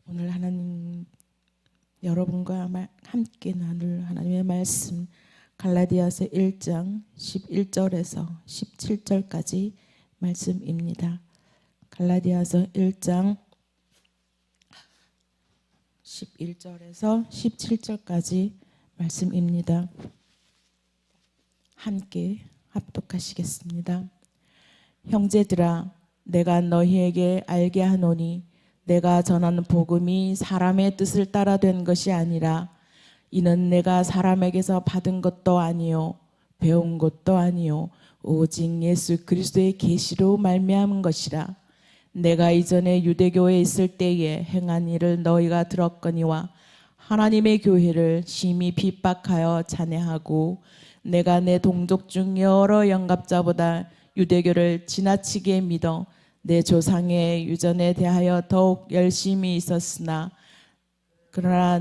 오늘 하나님 여러분과 함께 나눌 하나님의 말씀 갈라디아서 1장 11절에서 17절까지 말씀입니다. 갈라디아서 1장 11절에서 17절까지 말씀입니다. 함께 합독하시겠습니다. 형제들아, 내가 너희에게 알게 하노니 내가 전하는 복음이 사람의 뜻을 따라 된 것이 아니라 이는 내가 사람에게서 받은 것도 아니요 배운 것도 아니요 오직 예수 그리스도의 계시로 말미암은 것이라. 내가 이전에 유대교에 있을 때에 행한 일을 너희가 들었거니와 하나님의 교회를 심히 핍박하여 찬해하고 내가 내 동족 중 여러 영갑자보다 유대교를 지나치게 믿어 내 조상의 유전에 대하여 더욱 열심히 있었으나 그러나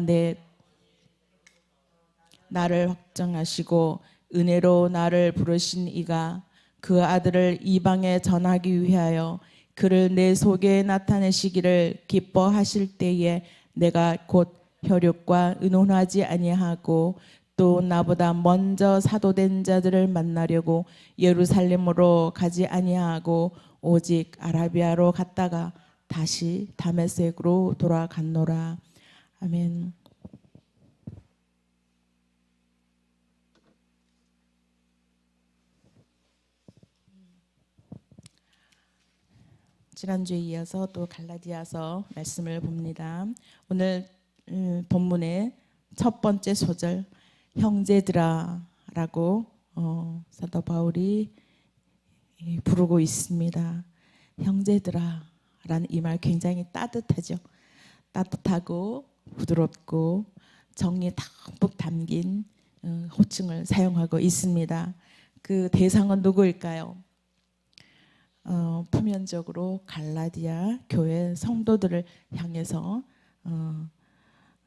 나를 확정하시고 은혜로 나를 부르신 이가 그 아들을 이방에 전하기 위하여 그를 내 속에 나타내시기를 기뻐하실 때에 내가 곧 혈육과 의논하지 아니하고 또 나보다 먼저 사도된 자들을 만나려고 예루살렘으로 가지 아니하고 오직 아라비아로 갔다가 다시 다메섹으로 돌아갔노라. 아멘. 지난주에 이어서 또 갈라디아서 말씀을 봅니다. 오늘 본문의 첫 번째 소절 형제들아 라고 사도 바울이 부르고 있습니다. 형제들아 라는 이 말 굉장히 따뜻하죠. 따뜻하고 부드럽고 정이 듬뿍 담긴 호칭을 사용하고 있습니다. 그 대상은 누구일까요? 표면적으로 갈라디아 교회 성도들을 향해서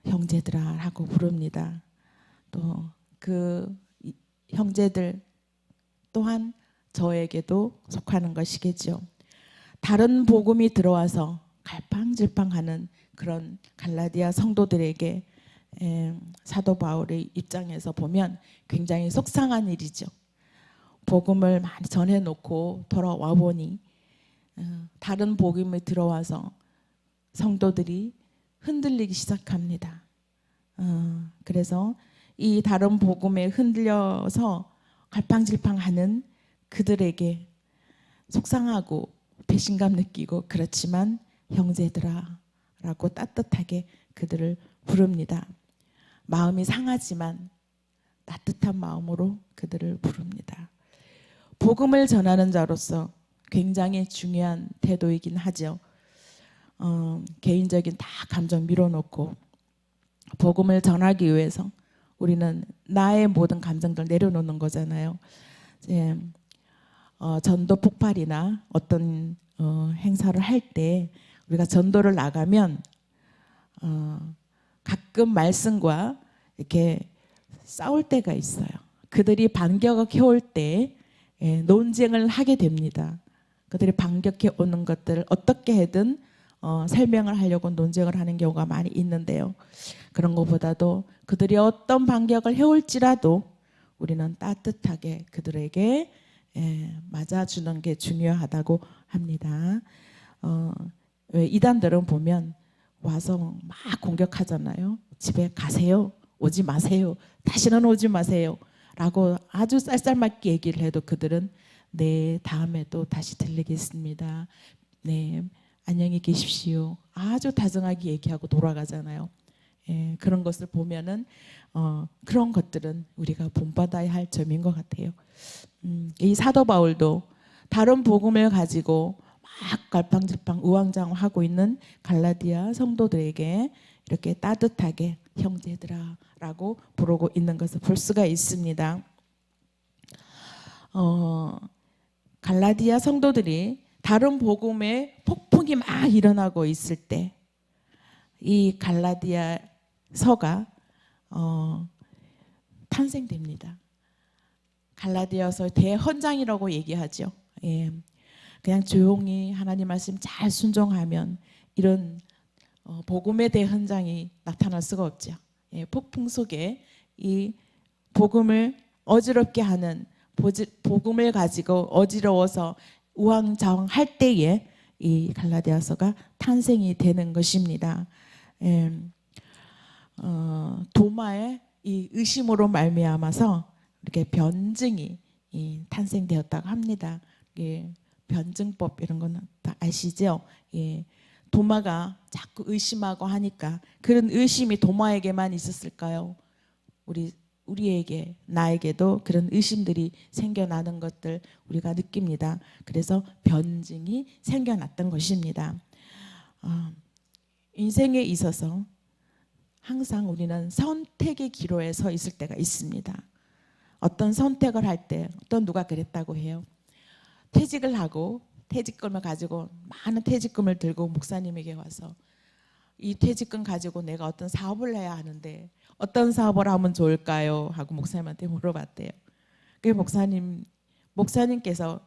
형제들아 라고 부릅니다. 또 그 형제들 또한 저에게도 속하는 것이겠죠. 다른 복음이 들어와서 갈팡질팡하는 그런 갈라디아 성도들에게 사도 바울의 입장에서 보면 굉장히 속상한 일이죠. 복음을 많이 전해놓고 돌아와 보니 다른 복음이 들어와서 성도들이 흔들리기 시작합니다. 그래서 이 다른 복음에 흔들려서 갈팡질팡하는 그들에게 속상하고 배신감 느끼고 그렇지만 형제들아 라고 따뜻하게 그들을 부릅니다. 마음이 상하지만 따뜻한 마음으로 그들을 부릅니다. 복음을 전하는 자로서 굉장히 중요한 태도이긴 하죠. 개인적인 다 감정 밀어놓고 복음을 전하기 위해서 우리는 나의 모든 감정들 내려놓는 거잖아요. 전도 폭발이나 어떤 행사를 할 때 우리가 전도를 나가면 가끔 말씀과 이렇게 싸울 때가 있어요. 그들이 반격을 해올 때 논쟁을 하게 됩니다. 그들이 반격해 오는 것들을 어떻게 해든 설명을 하려고 논쟁을 하는 경우가 많이 있는데요. 그런 것보다도 그들이 어떤 반격을 해올지라도 우리는 따뜻하게 그들에게 맞아주는 게 중요하다고 합니다. 왜 이단들은 보면 와서 막 공격하잖아요. 집에 가세요. 오지 마세요. 다시는 오지 마세요. 라고 아주 쌀쌀맞게 얘기를 해도 그들은 네, 다음에 또 다시 들리겠습니다. 네, 안녕히 계십시오. 아주 다정하게 얘기하고 돌아가잖아요. 그런 것을 보면은 그런 것들은 우리가 본받아야 할 점인 것 같아요. 이 사도 바울도 다른 복음을 가지고 막 갈팡질팡 우왕좌왕하고 있는 갈라디아 성도들에게 이렇게 따뜻하게 형제들아 라고 부르고 있는 것을 볼 수가 있습니다. 갈라디아 성도들이 다른 복음에 폭풍이 막 일어나고 있을 때 이 갈라디아 서가 탄생됩니다. 갈라디아서 대헌장이라고 얘기하죠. 그냥 조용히 하나님 말씀 잘 순종하면 이런 복음의 대현장이 나타날 수가 없죠. 예, 폭풍 속에 이 복음을 어지럽게 하는 복음을 가지고 어지러워서 우왕좌왕할 때에 이 갈라디아서가 탄생이 되는 것입니다. 예, 도마의 이 의심으로 말미암아서 이렇게 변증이 탄생되었다고 합니다. 예, 변증법 이런 거는 다 아시죠? 예, 도마가 자꾸 의심하고 하니까 그런 의심이 도마에게만 있었을까요? 우리에게 나에게도 그런 의심들이 생겨나는 것들 우리가 느낍니다. 그래서 변증이 생겨났던 것입니다. 인생에 있어서 항상 우리는 선택의 기로에 서 있을 때가 있습니다. 어떤 선택을 할 때 어떤 누가 그랬다고 해요. 퇴직을 하고 퇴직금을 가지고 많은 퇴직금을 들고 목사님에게 와서 이 퇴직금 가지고 내가 어떤 사업을 해야 하는데 어떤 사업을 하면 좋을까요? 하고 목사님한테 물어봤대요. 그 목사님께서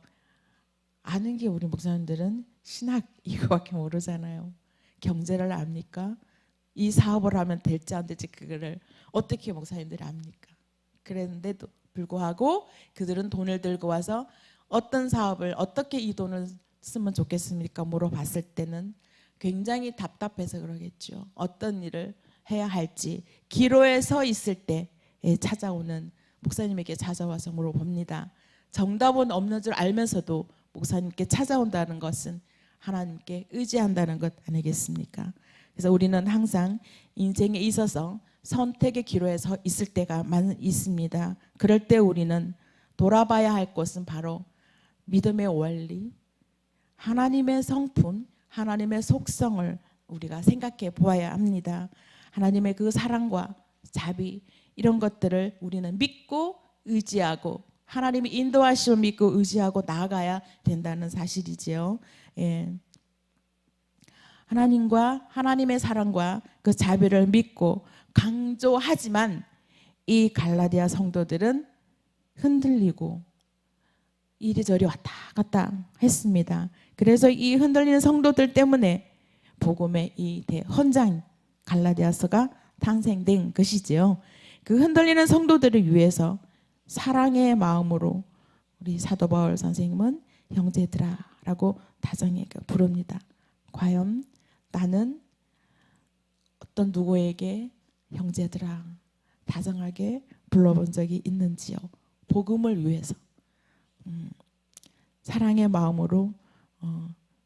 아는 게 우리 목사님들은 신학 이거밖에 모르잖아요. 경제를 압니까? 이 사업을 하면 될지 안 될지 그거를 어떻게 목사님들이 압니까? 그랬는데도 불구하고 그들은 돈을 들고 와서 어떤 사업을 어떻게 이 돈을 쓰면 좋겠습니까? 물어봤을 때는 굉장히 답답해서 그러겠죠. 어떤 일을 해야 할지 기로에 서 있을 때 찾아오는 목사님에게 찾아와서 물어봅니다. 정답은 없는 줄 알면서도 목사님께 찾아온다는 것은 하나님께 의지한다는 것 아니겠습니까? 그래서 우리는 항상 인생에 있어서 선택의 기로에 서 있을 때가 많이 있습니다. 그럴 때 우리는 돌아봐야 할 것은 바로 믿음의 원리, 하나님의 성품, 하나님의 속성을 우리가 생각해 보아야 합니다. 하나님의 그 사랑과 자비 이런 것들을 우리는 믿고 의지하고 하나님의 인도하심을 믿고 의지하고 나아가야 된다는 사실이지요. 예. 하나님과 하나님의 사랑과 그 자비를 믿고 강조하지만 이 갈라디아 성도들은 흔들리고 이리저리 왔다 갔다 했습니다. 그래서 이 흔들리는 성도들 때문에 복음의 이 대헌장 갈라디아서가 탄생된 것이지요. 그 흔들리는 성도들을 위해서 사랑의 마음으로 우리 사도 바울 선생님은 형제들아라고 다정하게 부릅니다. 과연 나는 어떤 누구에게 형제들아 다정하게 불러본 적이 있는지요? 복음을 위해서 사랑의 마음으로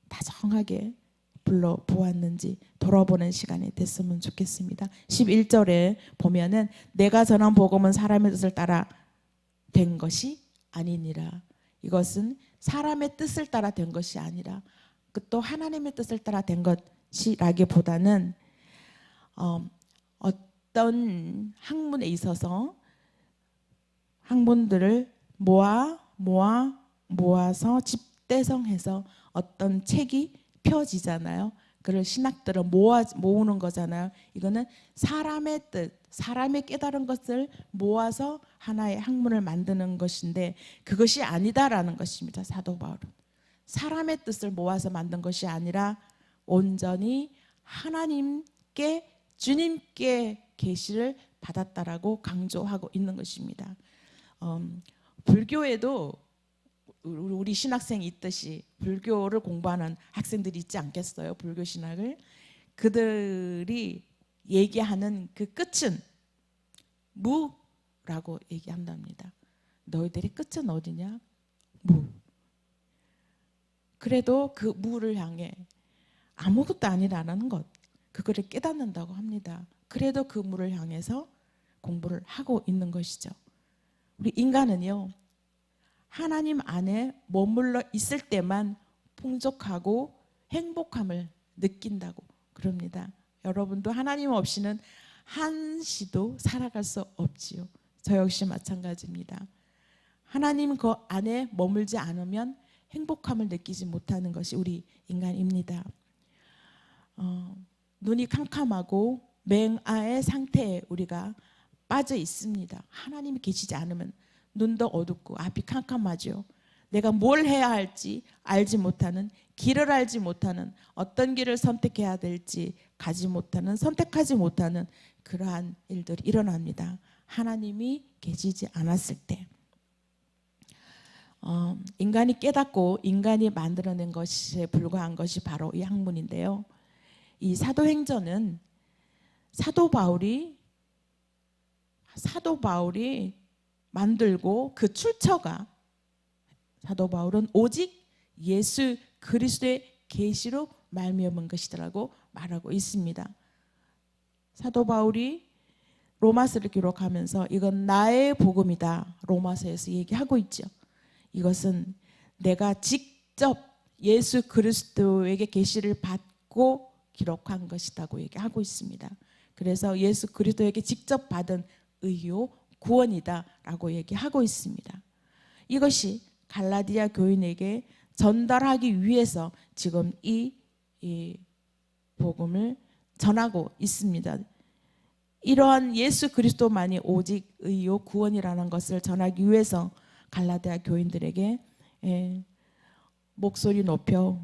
다정하게 불러보았는지 돌아보는 시간이 됐으면 좋겠습니다. 11절에 보면은 내가 전한 복음은 사람의 뜻을 따라 된 것이 아니니라. 이것은 사람의 뜻을 따라 된 것이 아니라 또 하나님의 뜻을 따라 된 것이라기보다는 어떤 학문에 있어서 학문들을 모아서 집대성해서 어떤 책이 펴지잖아요. 그걸 신학들은 모으는 거잖아요. 이거는 사람의 뜻, 사람의 깨달은 것을 모아서 하나의 학문을 만드는 것인데 그것이 아니다라는 것입니다. 사도 바울은 사람의 뜻을 모아서 만든 것이 아니라 온전히 하나님께 주님께 계시를 받았다라고 강조하고 있는 것입니다. 불교에도 우리 신학생이 있듯이 불교를 공부하는 학생들이 있지 않겠어요? 불교 신학을 그들이 얘기하는 그 끝은 무라고 얘기한답니다. 너희들의 끝은 어디냐? 무. 그래도 그 무를 향해 아무것도 아니라는 것 그거를 깨닫는다고 합니다. 그래도 그 무를 향해서 공부를 하고 있는 것이죠. 우리 인간은요 하나님 안에 머물러 있을 때만 풍족하고 행복함을 느낀다고 그럽니다. 여러분도 하나님 없이는 한시도 살아갈 수 없지요. 저 역시 마찬가지입니다. 하나님 그 안에 머물지 않으면 행복함을 느끼지 못하는 것이 우리 인간입니다. 눈이 캄캄하고 맹아의 상태에 우리가 빠져 있습니다. 하나님이 계시지 않으면 눈도 어둡고 앞이 캄캄하죠. 내가 뭘 해야 할지 알지 못하는, 길을 알지 못하는, 어떤 길을 선택해야 될지 가지 못하는, 선택하지 못하는 그러한 일들이 일어납니다. 하나님이 계시지 않았을 때. 인간이 깨닫고 인간이 만들어낸 것에 불과한 것이 바로 이 학문인데요. 이 사도행전은 사도 바울이 만들고 그 출처가, 사도 바울은 오직 예수 그리스도의 계시로 말미암은 것이라고 말하고 있습니다. 사도 바울이 로마서를 기록하면서 이건 나의 복음이다, 로마서에서 얘기하고 있죠. 이것은 내가 직접 예수 그리스도에게 계시를 받고 기록한 것이라고 얘기하고 있습니다. 그래서 예수 그리스도에게 직접 받은 의요 구원이다라고 얘기하고 있습니다. 이것이 갈라디아 교인에게 전달하기 위해서 지금 이 복음을 전하고 있습니다. 이러한 예수 그리스도만이 오직 의요 구원이라는 것을 전하기 위해서 갈라디아 교인들에게 목소리 높여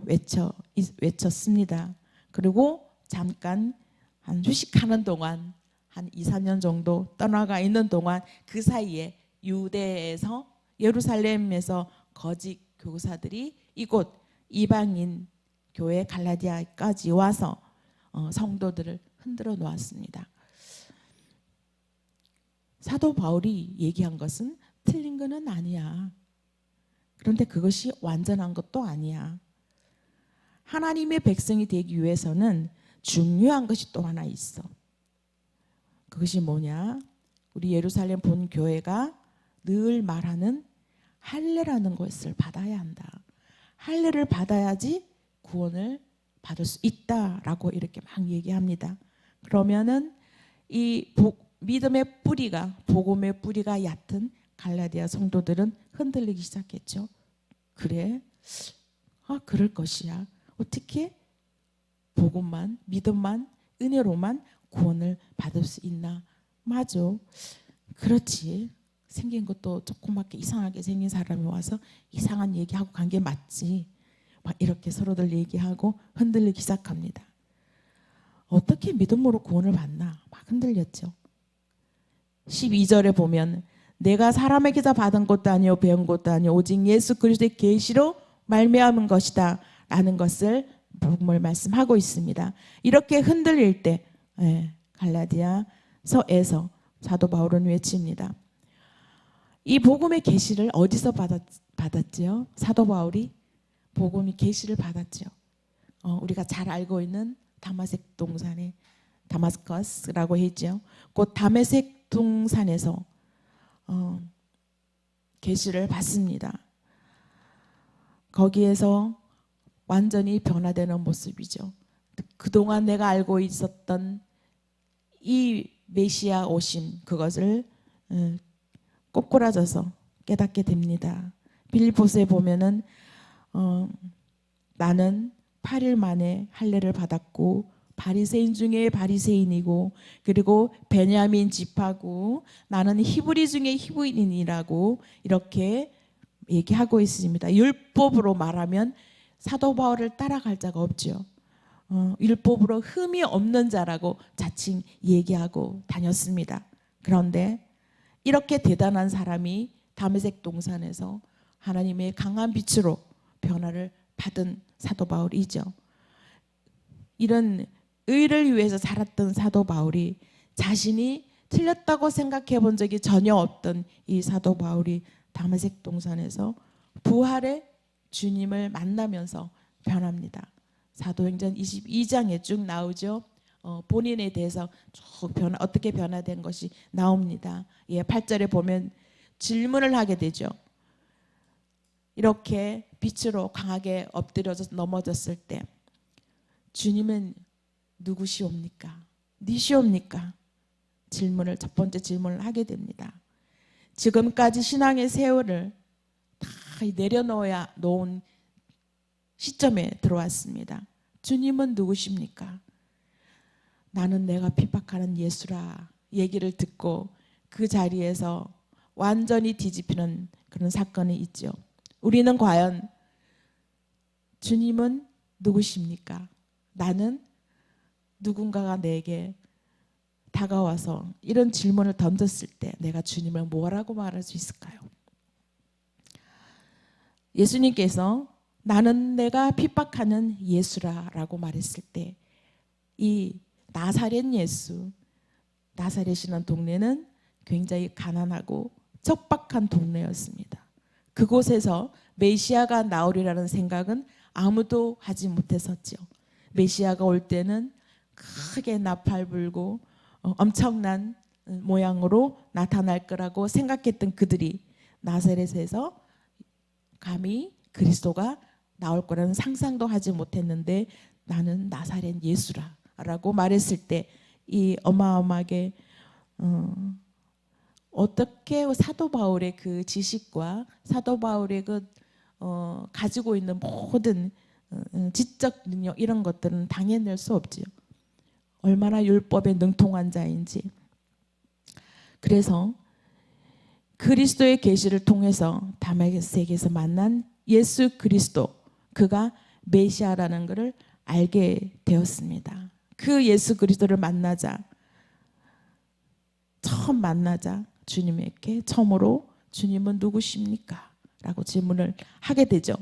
외쳤습니다. 그리고 잠깐 한 휴식하는 동안, 한 2, 3년 정도 떠나가 있는 동안 그 사이에 유대에서, 예루살렘에서 거짓 교사들이 이곳 이방인 교회 갈라디아까지 와서 성도들을 흔들어 놓았습니다. 사도 바울이 얘기한 것은 틀린 것은 아니야. 그런데 그것이 완전한 것도 아니야. 하나님의 백성이 되기 위해서는 중요한 것이 또 하나 있어. 그것이 뭐냐? 우리 예루살렘 본교회가 늘 말하는 할례라는 것을 받아야 한다. 할례를 받아야지 구원을 받을 수 있다라고 이렇게 막 얘기합니다. 그러면은 이 믿음의 뿌리가, 복음의 뿌리가 얕은 갈라디아 성도들은 흔들리기 시작했죠. 그래? 그럴 것이야. 어떻게 복음만, 믿음만, 은혜로만 구원을 받을 수 있나? 맞아. 그렇지. 생긴 것도 조그맣게 이상하게 생긴 사람이 와서 이상한 얘기하고 간 게 맞지. 막 이렇게 서로들 얘기하고 흔들리기 시작합니다. 어떻게 믿음으로 구원을 받나? 막 흔들렸죠. 12절에 보면 내가 사람에게서 받은 것도 아니요 배운 것도 아니요 오직 예수 그리스도의 계시로 말미암은 것이다 라는 것을 복음을 말씀하고 있습니다. 이렇게 흔들릴 때 갈라디아서에서 사도 바울은 외칩니다. 이 복음의 계시를 어디서 받았지요? 사도 바울이 복음의 계시를 받았죠. 우리가 잘 알고 있는 다마색 동산의 다마스커스라고 했죠. 곧 다메섹 동산에서 계시를 받습니다. 거기에서 완전히 변화되는 모습이죠. 그동안 내가 알고 있었던 이 메시아 오심, 그것을 꼬꾸라져서 깨닫게 됩니다. 빌립보서에 보면은 나는 8일 만에 할례를 받았고 바리새인 중에 바리새인이고 그리고 베냐민 지파고 나는 히브리 중에 히브리인이라고 이렇게 얘기하고 있습니다. 율법으로 말하면 사도 바울을 따라갈 자가 없죠. 율법으로 흠이 없는 자라고 자칭 얘기하고 다녔습니다. 그런데 이렇게 대단한 사람이 다메섹 동산에서 하나님의 강한 빛으로 변화를 받은 사도 바울이죠. 이런 의를 위해서 살았던 사도 바울이 자신이 틀렸다고 생각해 본 적이 전혀 없던 이 사도 바울이 다메섹 동산에서 부활의 주님을 만나면서 변합니다. 사도행전 22장에 쭉 나오죠. 본인에 대해서 쭉 어떻게 변화된 것이 나옵니다. 8절에 보면 질문을 하게 되죠. 이렇게 빛으로 강하게 엎드려서 넘어졌을 때 주님은 누구시옵니까? 니시옵니까? 첫 번째 질문을 하게 됩니다. 지금까지 신앙의 세월을 다 내려놓은 시점에 들어왔습니다. 주님은 누구십니까? 나는 내가 핍박하는 예수라 얘기를 듣고 그 자리에서 완전히 뒤집히는 그런 사건이 있죠. 우리는 과연 주님은 누구십니까? 나는 누군가가 내게 다가와서 이런 질문을 던졌을 때 내가 주님을 뭐라고 말할 수 있을까요? 예수님께서 나는 내가 핍박하는 예수라라고 말했을 때 이 나사렛 예수, 나사렛이라는 동네는 굉장히 가난하고 척박한 동네였습니다. 그곳에서 메시아가 나오리라는 생각은 아무도 하지 못했었죠. 메시아가 올 때는 크게 나팔 불고 엄청난 모양으로 나타날 거라고 생각했던 그들이 나사렛에서 감히 그리스도가 나올 거라는 상상도 하지 못했는데 나는 나사렛 예수라라고 말했을 때 이 어마어마하게 어떻게 사도 바울의 그 지식과 사도 바울의 그 가지고 있는 모든 지적 능력 이런 것들은 당해낼 수 없지요. 얼마나 율법에 능통한 자인지. 그래서 그리스도의 계시를 통해서 다메섹에서 만난 예수 그리스도, 그가 메시아라는 것을 알게 되었습니다. 그 예수 그리스도를 처음 만나자 주님에게 처음으로 주님은 누구십니까? 라고 질문을 하게 되죠.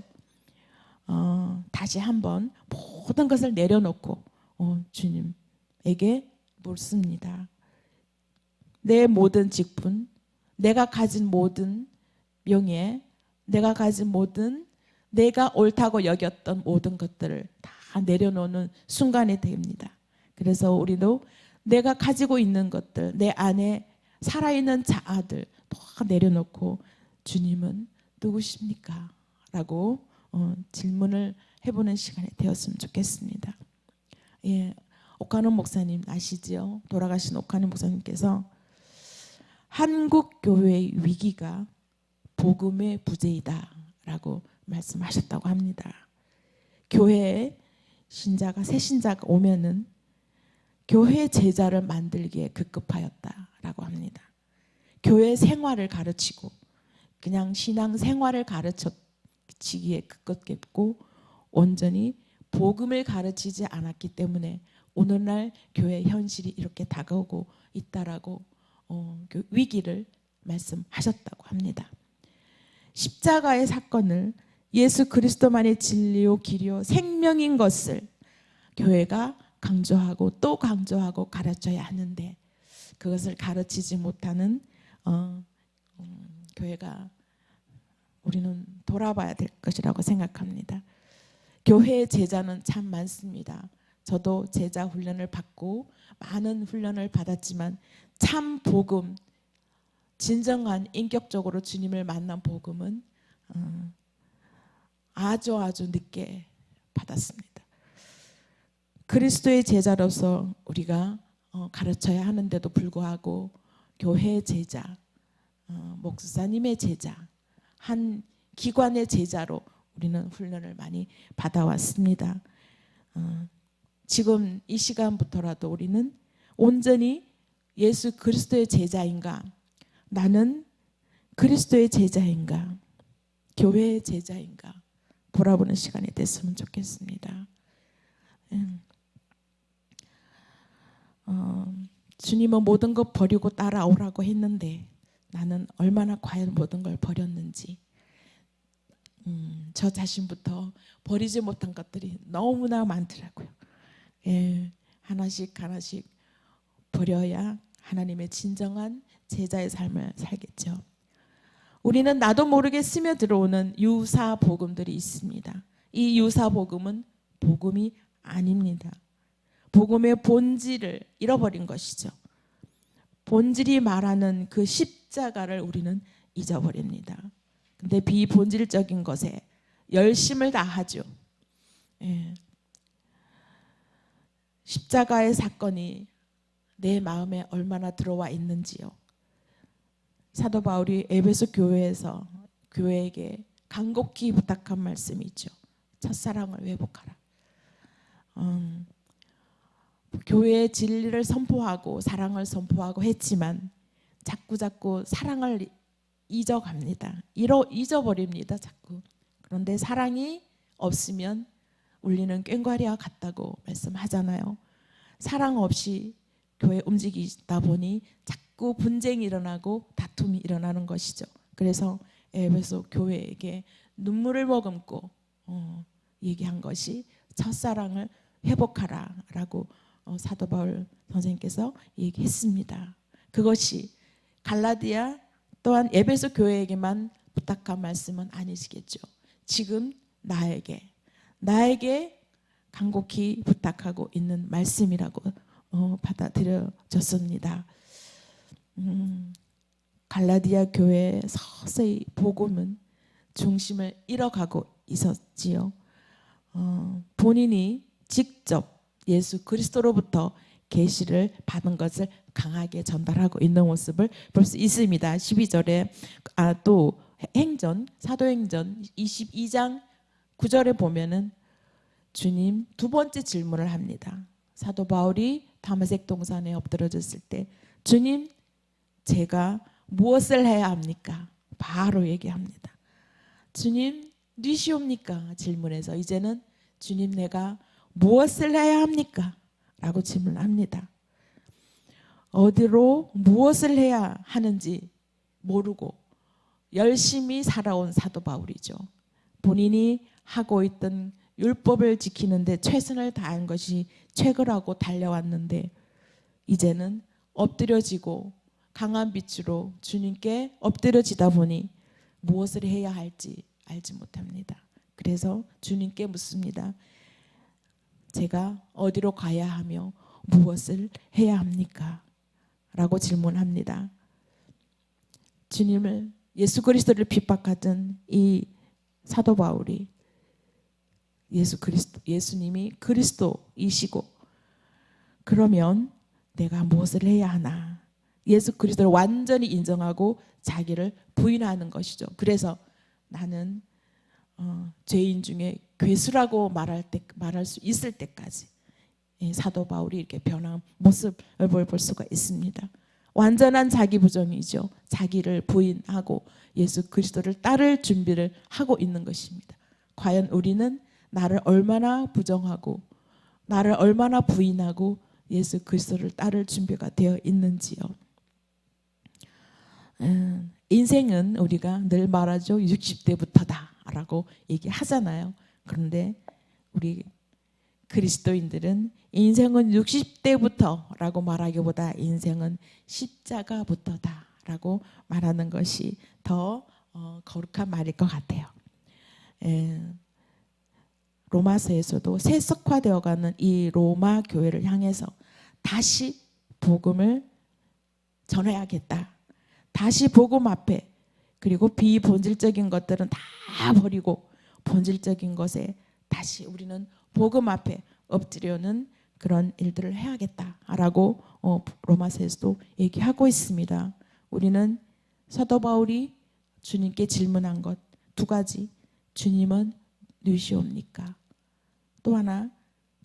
다시 한번 모든 것을 내려놓고 주님에게 묻습니다. 내 모든 직분, 내가 가진 모든 명예, 내가 가진 모든 내가 옳다고 여겼던 모든 것들을 다 내려놓는 순간이 됩니다. 그래서 우리도 내가 가지고 있는 것들, 내 안에 살아있는 자아들 다 내려놓고 주님은 누구십니까? 라고 질문을 해보는 시간이 되었으면 좋겠습니다. 예, 옥하는 목사님 아시지요? 돌아가신 옥하는 목사님께서 한국 교회의 위기가 복음의 부재이다 라고 말씀하셨다고 합니다. 교회에 신자가 새 신자가 오면은 교회 제자를 만들기에 급급하였다라고 합니다. 교회 생활을 가르치고 그냥 신앙 생활을 가르치기에 급급했고 온전히 복음을 가르치지 않았기 때문에 오늘날 교회 현실이 이렇게 다가오고 있다라고 위기를 말씀하셨다고 합니다. 십자가의 사건을 예수 그리스도만의 진리요 길이요 생명인 것을 교회가 강조하고 또 강조하고 가르쳐야 하는데 그것을 가르치지 못하는 교회가 우리는 돌아봐야 될 것이라고 생각합니다. 교회의 제자는 참 많습니다. 저도 제자 훈련을 받고 많은 훈련을 받았지만 참 복음, 진정한 인격적으로 주님을 만난 복음은 아주 늦게 받았습니다. 그리스도의 제자로서 우리가 가르쳐야 하는데도 불구하고 교회의 제자, 목사님의 제자, 한 기관의 제자로 우리는 훈련을 많이 받아왔습니다. 지금 이 시간부터라도 우리는 온전히 예수 그리스도의 제자인가, 나는 그리스도의 제자인가, 교회의 제자인가 돌아보는 시간이 됐으면 좋겠습니다. 주님은 모든 것 버리고 따라오라고 했는데 나는 얼마나 과연 모든 걸 버렸는지, 저 자신부터 버리지 못한 것들이 너무나 많더라고요. 예, 하나씩 버려야 하나님의 진정한 제자의 삶을 살겠죠. 우리는 나도 모르게 스며들어오는 유사 복음들이 있습니다. 이 유사 복음은 복음이 아닙니다. 복음의 본질을 잃어버린 것이죠. 본질이 말하는 그 십자가를 우리는 잊어버립니다. 근데 비본질적인 것에 열심을 다하죠. 예. 십자가의 사건이 내 마음에 얼마나 들어와 있는지요. 사도 바울이 에베소 교회에서 교회에게 간곡히 부탁한 말씀이 있죠. 첫사랑을 회복하라. 교회의 진리를 선포하고 사랑을 선포하고 했지만 자꾸 사랑을 잊어갑니다. 잊어버립니다. 자꾸. 그런데 사랑이 없으면 울리는 꽹과리와 같다고 말씀하잖아요. 사랑 없이 교회 움직이다 보니 자꾸 분쟁이 일어나고 다툼이 일어나는 것이죠. 그래서 에베소 교회에게 눈물을 머금고 얘기한 것이 첫사랑을 회복하라라고 사도 바울 선생님께서 얘기했습니다. 그것이 갈라디아 또한 에베소 교회에게만 부탁한 말씀은 아니시겠죠. 지금 나에게 간곡히 부탁하고 있는 말씀이라고 받아들여졌습니다. 갈라디아 교회의 서서히 복음은 중심을 잃어가고 있었지요. 본인이 직접 예수 그리스도로부터 계시를 받은 것을 강하게 전달하고 있는 모습을 볼 수 있습니다. 12절에 또 사도행전 22장 9절에 보면은 주님 두 번째 질문을 합니다. 사도 바울이 다메섹 동산에 엎드러졌을 때 주님 제가 무엇을 해야 합니까? 바로 얘기합니다. 주님 누시옵니까? 질문해서 이제는 주님 내가 무엇을 해야 합니까? 라고 질문합니다. 어디로 무엇을 해야 하는지 모르고 열심히 살아온 사도 바울이죠. 본인이 하고 있던 율법을 지키는데 최선을 다한 것이 최고라고 달려왔는데 이제는 엎드려지고 강한 빛으로 주님께 엎드려지다 보니 무엇을 해야 할지 알지 못합니다. 그래서 주님께 묻습니다. 제가 어디로 가야 하며 무엇을 해야 합니까? 라고 질문합니다. 주님을 예수 그리스도를 핍박하던 이 사도 바울이 예수님이 그리스도이시고 그러면 내가 무엇을 해야 하나? 예수 그리스도를 완전히 인정하고 자기를 부인하는 것이죠. 그래서 나는 죄인 중에 괴수라고 말할 수 있을 때까지 사도 바울이 이렇게 변한 모습을 볼 수가 있습니다. 완전한 자기 부정이죠. 자기를 부인하고 예수 그리스도를 따를 준비를 하고 있는 것입니다. 과연 우리는 나를 얼마나 부정하고 나를 얼마나 부인하고 예수 그리스도를 따를 준비가 되어 있는지요. 인생은 우리가 늘 말하죠. 60대부터다 라고 얘기하잖아요. 그런데 우리 그리스도인들은 인생은 60대부터 라고 말하기보다 인생은 십자가부터다 라고 말하는 것이 더 거룩한 말일 것 같아요. 로마서에서도 세속화되어가는 이 로마 교회를 향해서 다시 복음을 전해야겠다. 다시 복음 앞에 그리고 비본질적인 것들은 다 버리고 본질적인 것에 다시 우리는 복음 앞에 엎드려는 그런 일들을 해야겠다라고 로마서에서도 얘기하고 있습니다. 우리는 사도 바울이 주님께 질문한 것 두 가지. 주님은 누시옵니까? 또 하나,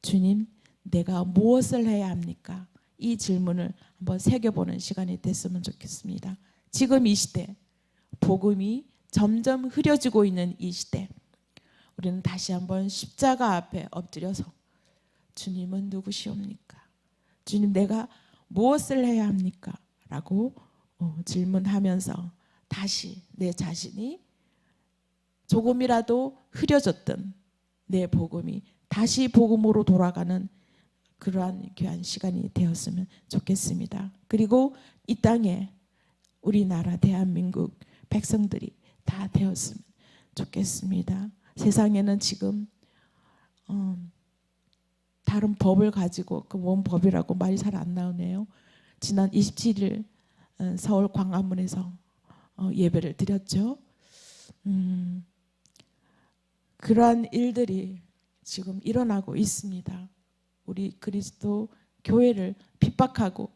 주님 내가 무엇을 해야 합니까? 이 질문을 한번 새겨보는 시간이 됐으면 좋겠습니다. 지금 이 시대 복음이 점점 흐려지고 있는 이 시대 우리는 다시 한번 십자가 앞에 엎드려서 주님은 누구시옵니까? 주님 내가 무엇을 해야 합니까? 라고 질문하면서 다시 내 자신이 조금이라도 흐려졌던 내 복음이 다시 복음으로 돌아가는 그러한 귀한 시간이 되었으면 좋겠습니다. 그리고 이 땅에 우리나라 대한민국 백성들이 다 되었으면 좋겠습니다. 세상에는 지금 다른 법을 가지고 그 뭔 법이라고 말이 잘 안 나오네요. 지난 27일 서울 광화문에서 예배를 드렸죠. 그러한 일들이 지금 일어나고 있습니다. 우리 그리스도 교회를 핍박하고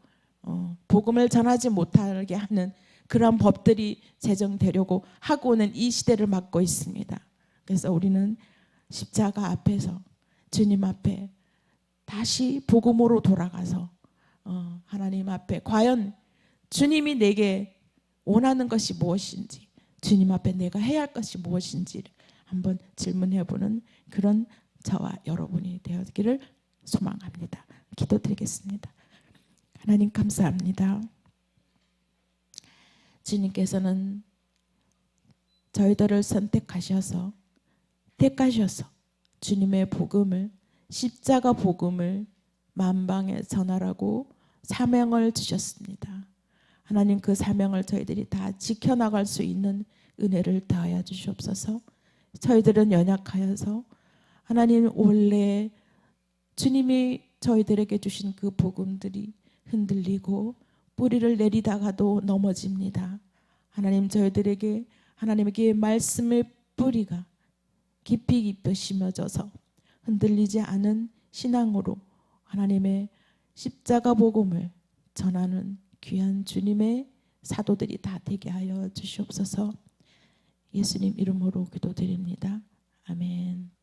복음을 전하지 못하게 하는 그런 법들이 제정되려고 하고는 이 시대를 맞고 있습니다. 그래서 우리는 십자가 앞에서 주님 앞에 다시 복음으로 돌아가서 하나님 앞에 과연 주님이 내게 원하는 것이 무엇인지, 주님 앞에 내가 해야 할 것이 무엇인지를 한번 질문해보는 그런 저와 여러분이 되었기를 소망합니다. 기도드리겠습니다. 하나님 감사합니다. 주님께서는 저희들을 택하셔서 주님의 복음을, 십자가 복음을 만방에 전하라고 사명을 주셨습니다. 하나님, 그 사명을 저희들이 다 지켜나갈 수 있는 은혜를 더하여 주시옵소서. 저희들은 연약하여서 하나님, 원래 주님이 저희들에게 주신 그 복음들이 흔들리고 뿌리를 내리다가도 넘어집니다. 하나님, 저희들에게 하나님에게 말씀의 뿌리가 깊이 깊이 심어져서 흔들리지 않은 신앙으로 하나님의 십자가 복음을 전하는 귀한 주님의 사도들이 다 되게 하여 주시옵소서. 예수님 이름으로 기도드립니다. 아멘.